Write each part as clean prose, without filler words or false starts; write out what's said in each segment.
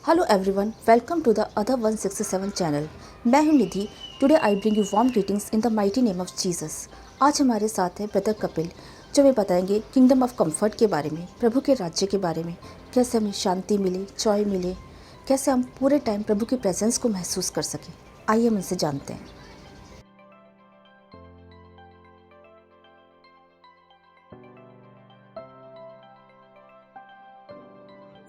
Hello everyone, welcome to the other 167 channel. मैं हूं Nidhi. Today I bring you warm greetings in the mighty name of Jesus. आज हमारे साथ है brother Kapil, जो हमें बताएंगे किंगडम ऑफ कंफर्ट के बारे में, प्रभु के राज्य के बारे में, कैसे हमें शांति मिले, जॉय मिले, कैसे हम पूरे टाइम प्रभु की प्रेजेंस को महसूस कर सकें। आइए हम इनसे जानते हैं।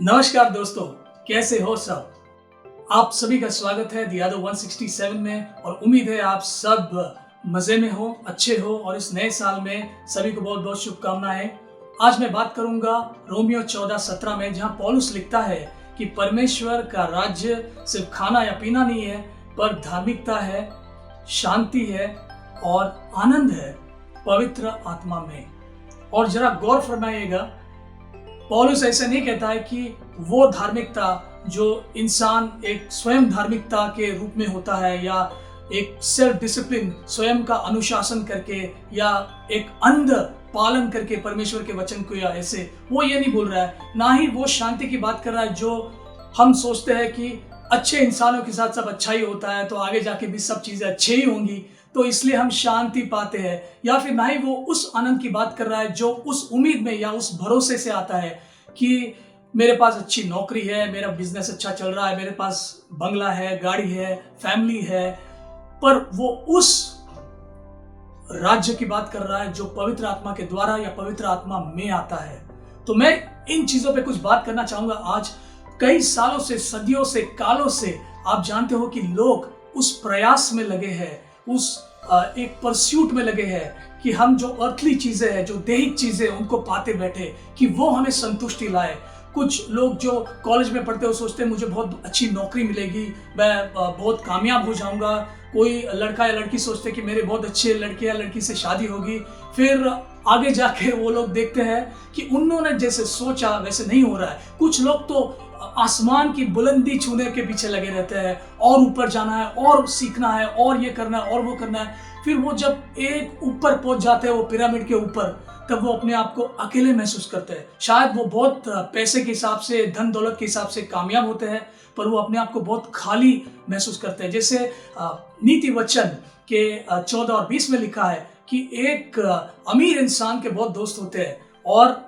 नमस्कार दोस्तों, कैसे हो सब। आप सभी का स्वागत है द अदर 167 में और उम्मीद है आप सब मज़े में हो, अच्छे हो और इस नए साल में सभी को बहुत बहुत शुभकामनाएं। आज मैं बात करूंगा रोमियो 14:17 में, जहां पौलुस लिखता है कि परमेश्वर का राज्य सिर्फ खाना या पीना नहीं है, पर धार्मिकता है, शांति है और आनंद है पवित्र आत्मा में। और जरा गौर फरमाइएगा, पौलुस ऐसे नहीं कहता है कि वो धार्मिकता जो इंसान एक स्वयं धार्मिकता के रूप में होता है, या एक सेल्फ डिसिप्लिन स्वयं का अनुशासन करके, या एक अंध पालन करके परमेश्वर के वचन को, या ऐसे वो ये नहीं बोल रहा है। ना ही वो शांति की बात कर रहा है जो हम सोचते हैं कि अच्छे इंसानों के साथ सब अच्छा ही होता है, तो आगे जाके भी सब चीज़ें अच्छी ही होंगी, तो इसलिए हम शांति पाते हैं। या फिर ना ही वो उस आनंद की बात कर रहा है जो उस उम्मीद में या उस भरोसे से आता है कि मेरे पास अच्छी नौकरी है, मेरा बिजनेस अच्छा चल रहा है, मेरे पास बंगला है, गाड़ी है, फैमिली है, पर वो उस राज्य की बात कर रहा है जो पवित्र आत्मा के द्वारा या पवित्र आत्मा में आता है। तो मैं इन चीजों पे कुछ बात करना चाहूंगा आज। कई सालों से, सदियों से, कालों से आप जानते हो कि लोग उस प्रयास में लगे हैं, उस एक परस्यूट में लगे हैं कि हम जो अर्थली चीजें हैं, जो दैहिक चीजें, उनको पाते बैठे कि वो हमें संतुष्टि लाए। कुछ लोग जो कॉलेज में पढ़ते हो सोचते हैं मुझे बहुत अच्छी नौकरी मिलेगी, मैं बहुत कामयाब हो जाऊंगा। कोई लड़का या लड़की सोचते कि मेरे बहुत अच्छे लड़के या लड़की से शादी होगी। फिर आगे जाके वो लोग देखते हैं कि उन्होंने जैसे सोचा वैसे नहीं हो रहा है। कुछ लोग तो आसमान की बुलंदी छूने के पीछे लगे रहते हैं, और ऊपर जाना है, और सीखना है, और ये करना है, और वो करना है। फिर वो जब एक ऊपर पहुंच जाते हैं, वो पिरामिड के ऊपर, तब वो अपने आप को अकेले महसूस करते हैं। शायद वो बहुत पैसे के हिसाब से, धन दौलत के हिसाब से कामयाब होते हैं, पर वो अपने आप को बहुत खाली महसूस करते हैं। जैसे नीति वचन के 14 और 20 में लिखा है कि एक अमीर इंसान के बहुत दोस्त होते हैं, और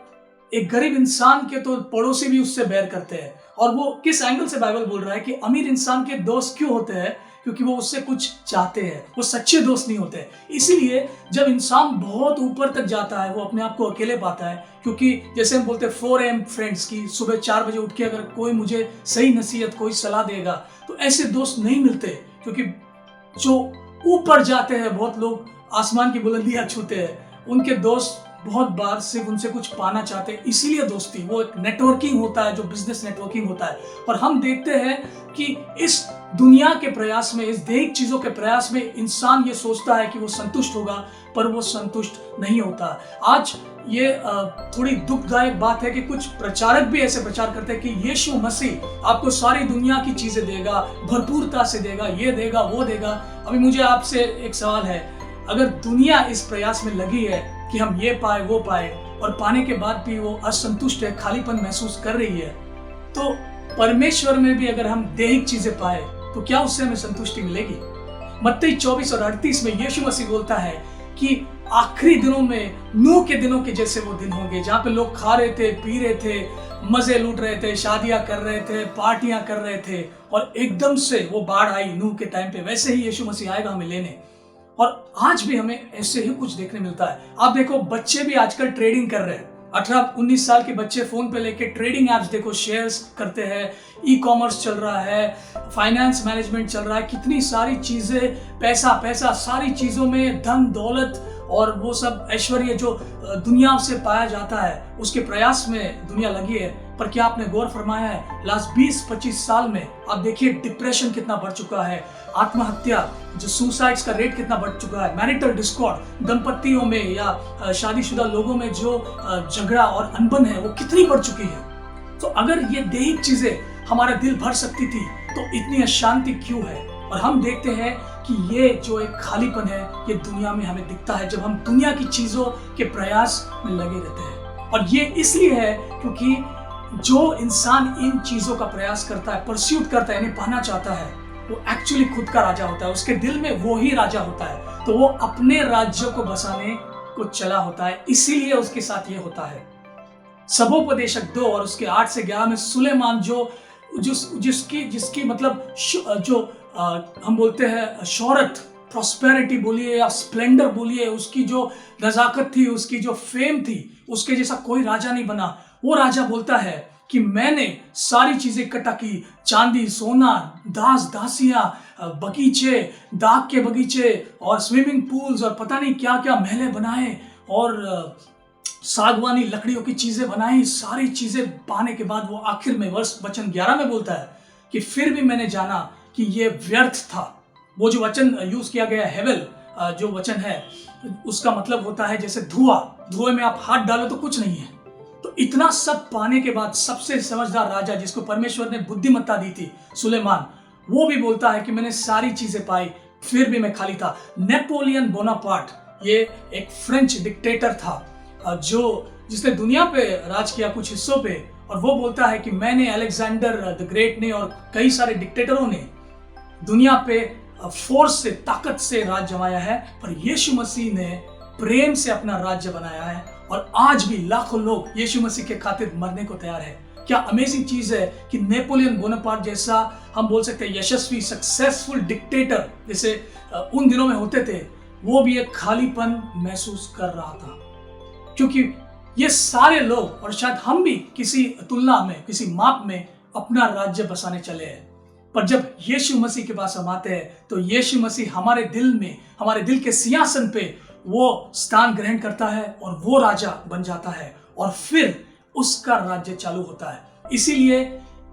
एक गरीब इंसान के तो पड़ोसी भी उससे बैर करते हैं। और वो किस एंगल से बाइबल बोल रहा है कि अमीर इंसान के दोस्त क्यों होते हैं? क्योंकि वो उससे कुछ चाहते हैं, वो सच्चे दोस्त नहीं होते। इसीलिए जब इंसान बहुत ऊपर तक जाता है, वो अपने आप को अकेले पाता है। क्योंकि जैसे हम बोलते हैं 4 AM फ्रेंड्स की, सुबह 4 बजे उठ के अगर कोई मुझे सही नसीहत, कोई सलाह देगा, तो ऐसे दोस्त नहीं मिलते। क्योंकि जो ऊपर जाते हैं, बहुत लोग आसमान की बुलंदियां छूते हैं, उनके दोस्त बहुत बार सिर्फ उनसे कुछ पाना चाहते हैं। इसीलिए दोस्ती, वो एक नेटवर्किंग होता है, जो बिजनेस नेटवर्किंग होता है। पर हम देखते हैं कि इस दुनिया के प्रयास में, इस दैहिक चीजों के प्रयास में इंसान ये सोचता है कि वो संतुष्ट होगा, पर वो संतुष्ट नहीं होता। आज ये थोड़ी दुखदायक बात है कि कुछ प्रचारक भी ऐसे प्रचार करते हैं कि यीशु मसीह आपको सारी दुनिया की चीजें देगा, भरपूरता से देगा, ये देगा, वो देगा। अभी मुझे आपसे एक सवाल है, अगर दुनिया इस प्रयास में लगी है कि हम ये पाए, वो पाए, और पाने के बाद भी वो असंतुष्ट है, खालीपन महसूस कर रही है, तो परमेश्वर में भी अगर हम दैहिक चीजें पाए तो क्या उससे हमें संतुष्टि मिलेगी? मत्ती 24 और 38 में यीशु मसीह बोलता है कि आखिरी दिनों में नूह के दिनों के जैसे वो दिन होंगे, जहाँ पे लोग खा रहे थे, पी रहे थे, मजे लूट रहे थे, शादियां कर रहे थे, पार्टियां कर रहे थे, और एकदम से वो बाढ़ आई नूह के टाइम पे। वैसे ही यीशु मसीह आएगा हमें लेने, और आज भी हमें ऐसे ही कुछ देखने मिलता है। आप देखो, बच्चे भी आजकल ट्रेडिंग कर रहे हैं। 18-19 साल के बच्चे फोन पे लेके ट्रेडिंग एप्स, देखो, शेयर्स करते हैं, ई कॉमर्स चल रहा है, फाइनेंस मैनेजमेंट चल रहा है, कितनी सारी चीजें, पैसा पैसा, सारी चीजों में धन दौलत और वो सब ऐश्वर्य जो दुनिया से पाया जाता है, उसके प्रयास में दुनिया लगी है। पर क्या आपने गौर फरमाया है, लास्ट 20-25 साल में आप देखिए डिप्रेशन कितना बढ़ चुका है, आत्महत्या, जो सुसाइड्स का रेट कितना बढ़ चुका है, मैरिटल डिस्कॉर्ड, दंपतियों में या शादीशुदा लोगों में जो झगड़ा और अनबन है, वो कितनी बढ़ चुकी है। तो अगर ये दैहिक चीजें हमारा दिल भर सकती थी, तो इतनी अशांति क्यों है? और हम देखते हैं कि ये जो एक खालीपन है, ये दुनिया में हमें दिखता है जब हम दुनिया की चीजों के प्रयास में लगे रहते हैं। और ये इसलिए है क्योंकि जो इंसान इन चीजों का प्रयास करता है, परस्यूट करता है, इन्हें पाना चाहता है, वो एक्चुअली खुद का राजा होता है। उसके दिल में वो ही राजा होता है, तो वो अपने राज्य को बसाने को चला होता है। इसीलिए उसके साथ ये होता है। सबोपदेशक 2 और उसके 8 से 11 में सुलेमान जिसकी मतलब जो हम बोलते हैं शोहरत, प्रॉस्पेरिटी बोलिए या स्प्लेंडर बोलिए, उसकी जो नजाकत थी, उसकी जो फेम थी, उसके जैसा कोई राजा नहीं बना। वो राजा बोलता है कि मैंने सारी चीजें इकट्ठा की, चांदी, सोना, दास दासियां, बगीचे, दाग के बगीचे और स्विमिंग पूल्स और पता नहीं क्या क्या महले बनाए और सागवानी लकड़ियों की चीजें बनाई। सारी चीजें पाने के बाद वो आखिर में वचन 11 में बोलता है कि फिर भी मैंने जाना कि ये व्यर्थ था। वो जो वचन यूज किया गया हेवल, जो वचन है, उसका मतलब होता है जैसे धुआं में आप हाथ डालो तो कुछ नहीं है। तो इतना सब पाने के बाद सबसे समझदार राजा, जिसको परमेश्वर ने बुद्धिमत्ता दी थी, सुलेमान, वो भी बोलता है कि मैंने सारी चीजें पाई, फिर भी मैं खाली था। नेपोलियन बोनापार्ट, ये एक फ्रेंच डिक्टेटर था जिसने दुनिया पे राज किया कुछ हिस्सों पे, और वो बोलता है कि मैंने, अलेक्जेंडर द ग्रेट ने और कई सारे डिक्टेटरों ने दुनिया पे फोर्स से, ताकत से राज जमाया है, पर यीशु मसीह ने प्रेम से अपना राज्य बनाया है। और आज भी लाखों लोग यीशु मसीह के खातिर मरने को तैयार है। क्या अमेजिंग चीज है कि नेपोलियन बोनापार्ट जैसा, हम बोल सकते हैं यशस्वी, सक्सेसफुल डिक्टेटर जैसे उन दिनों में होते थे, वो भी एक खालीपन महसूस कर रहा था, क्योंकि ये सारे लोग, और शायद हम भी किसी तुलना में, किसी माप में अपना राज्य बसाने चले हैं। पर जब यीशु मसीह के पास हम आते हैं तो यीशु मसीह हमारे दिल में, हमारे दिल के सिंहासन पे वो स्थान ग्रहण करता है और वो राजा बन जाता है, और फिर उसका राज्य चालू होता है। इसीलिए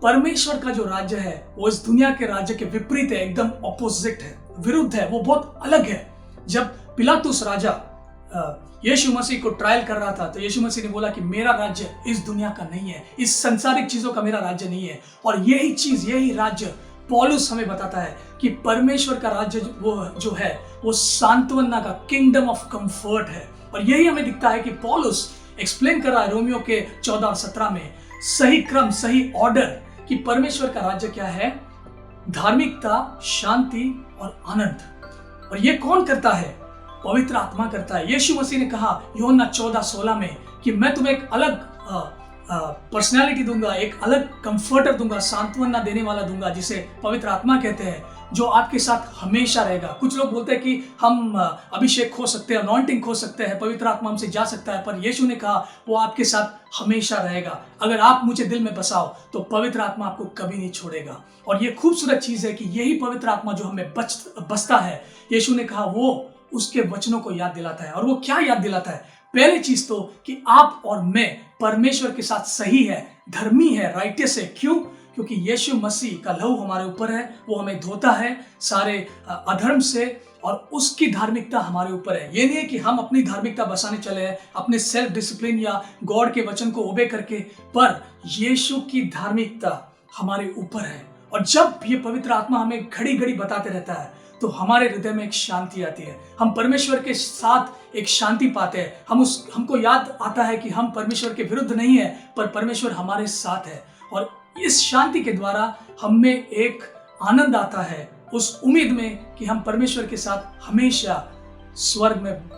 परमेश्वर का जो राज्य है वो इस दुनिया के राज्य के विपरीत है, एकदम ऑपोजिट है, विरुद्ध है, वो बहुत अलग है। जब पिलातुस राजा यीशु मसीह को ट्रायल कर रहा था तो यीशु मसीह ने बोला कि मेरा राज्य इस दुनिया का नहीं है, इस संसारिक चीजों का मेरा राज्य नहीं है। और यही चीज, यही राज्य पौलुस हमें बताता है कि परमेश्वर का राज्य जो है वो सांत्वना का, किंगडम ऑफ कंफर्ट है। और यही हमें दिखता है कि पौलुस एक्सप्लेन कर रहा है रोमियो के 14 और 17 में, सही क्रम, सही ऑर्डर, कि परमेश्वर का राज्य क्या है, धार्मिकता, शांति और आनंद। और ये कौन करता है? पवित्र आत्मा करता है। यीशु मसीह ने कहा यूहन्ना 14:16 में कि मैं तुम्हें एक अलग पर्सनालिटी दूंगा, एक अलग कंफर्टर दूंगा, सांत्वना देने वाला दूंगा, जिसे पवित्र आत्मा कहते हैं, जो आपके साथ हमेशा रहेगा। कुछ लोग बोलते हैं कि हम अभिषेक खो सकते हैं, अनॉइंटिंग खो सकते हैं, पवित्र आत्मा हमसे जा सकता है, पर यीशु ने कहा वो आपके साथ हमेशा रहेगा। अगर आप मुझे दिल में बसाओ तो पवित्र आत्मा आपको कभी नहीं छोड़ेगा। और ये खूबसूरत चीज है कि यही पवित्र आत्मा जो हमें बसता है, यीशु ने कहा वो उसके वचनों को याद दिलाता है। और वो क्या याद दिलाता है? पहली चीज तो कि आप और मैं परमेश्वर के साथ सही है, धर्मी है, राइटियस है। क्यों? क्योंकि यीशु मसीह का लहू हमारे ऊपर है, वो हमें धोता है सारे अधर्म से, और उसकी धार्मिकता हमारे ऊपर है। ये नहीं है कि हम अपनी धार्मिकता बसाने चले हैं, अपने सेल्फ डिसिप्लिन या गॉड के वचन को ओबे करके, पर यीशु की धार्मिकता हमारे ऊपर है। और जब ये पवित्र आत्मा हमें घड़ी घड़ी बताते रहता है तो हमारे हृदय में एक शांति आती है, हम परमेश्वर के साथ एक शांति पाते हैं। हमको याद आता है कि हम परमेश्वर के विरुद्ध नहीं है, पर परमेश्वर हमारे साथ है। और इस शांति के द्वारा हमें एक आनंद आता है, उस उम्मीद में कि हम परमेश्वर के साथ हमेशा स्वर्ग में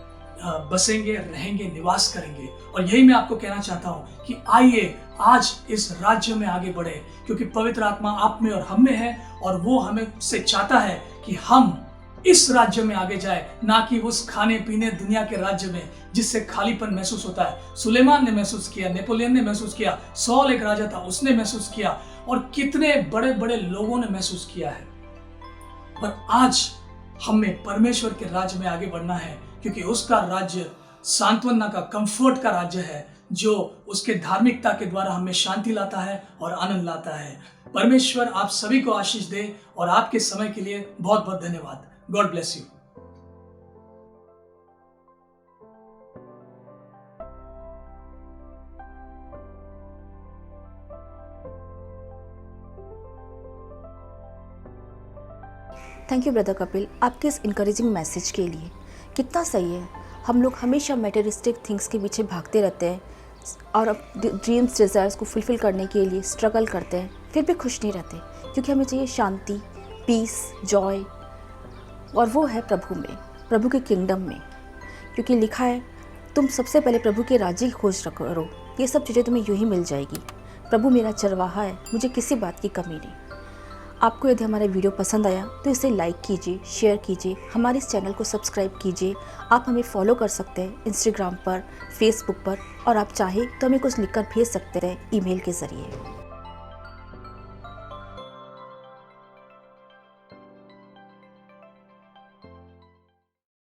बसेंगे, रहेंगे, निवास करेंगे। और यही मैं आपको कहना चाहता हूँ कि आइए आज इस राज्य में आगे बढ़े, क्योंकि पवित्र आत्मा आप में और हम में है, और वो हमें से चाहता है कि हम इस राज्य में आगे जाए, ना कि उस खाने पीने दुनिया के राज्य में जिससे खालीपन महसूस होता है। सुलेमान ने महसूस किया, नेपोलियन ने महसूस किया, सॉल एक राजा था, उसने महसूस किया, और कितने बड़े बड़े लोगों ने महसूस किया है। पर आज हमें परमेश्वर के राज्य में आगे बढ़ना है, क्योंकि उसका राज्य सांत्वना का, कंफर्ट का राज्य है, जो उसके धार्मिकता के द्वारा हमें शांति लाता है और आनंद लाता है। परमेश्वर आप सभी को आशीष दे, और आपके समय के लिए बहुत बहुत धन्यवाद। God bless you. Thank you brother Kapil, आपके इस इनकरेजिंग मैसेज के लिए। कितना सही है, हम लोग हमेशा मटेरियलिस्टिक थिंग्स के पीछे भागते रहते हैं, और ड्रीम्स डिज़ायर्स को फुलफ़िल करने के लिए स्ट्रगल करते हैं, फिर भी खुश नहीं रहते, क्योंकि हमें चाहिए शांति, पीस, जॉय, और वो है प्रभु में, प्रभु के किंगडम में। क्योंकि लिखा है, तुम सबसे पहले प्रभु के राज्य की खोज करो, ये सब चीज़ें तुम्हें यूँ ही मिल जाएगी। प्रभु मेरा चरवाहा है, मुझे किसी बात की कमी नहीं। आपको यदि हमारा वीडियो पसंद आया तो इसे लाइक कीजिए, शेयर कीजिए, हमारे इस चैनल को सब्सक्राइब कीजिए। आप हमें फॉलो कर सकते हैं इंस्टाग्राम पर, फेसबुक पर, और आप चाहें तो हमें कुछ लिखकर भेज सकते हैं ईमेल के ज़रिए।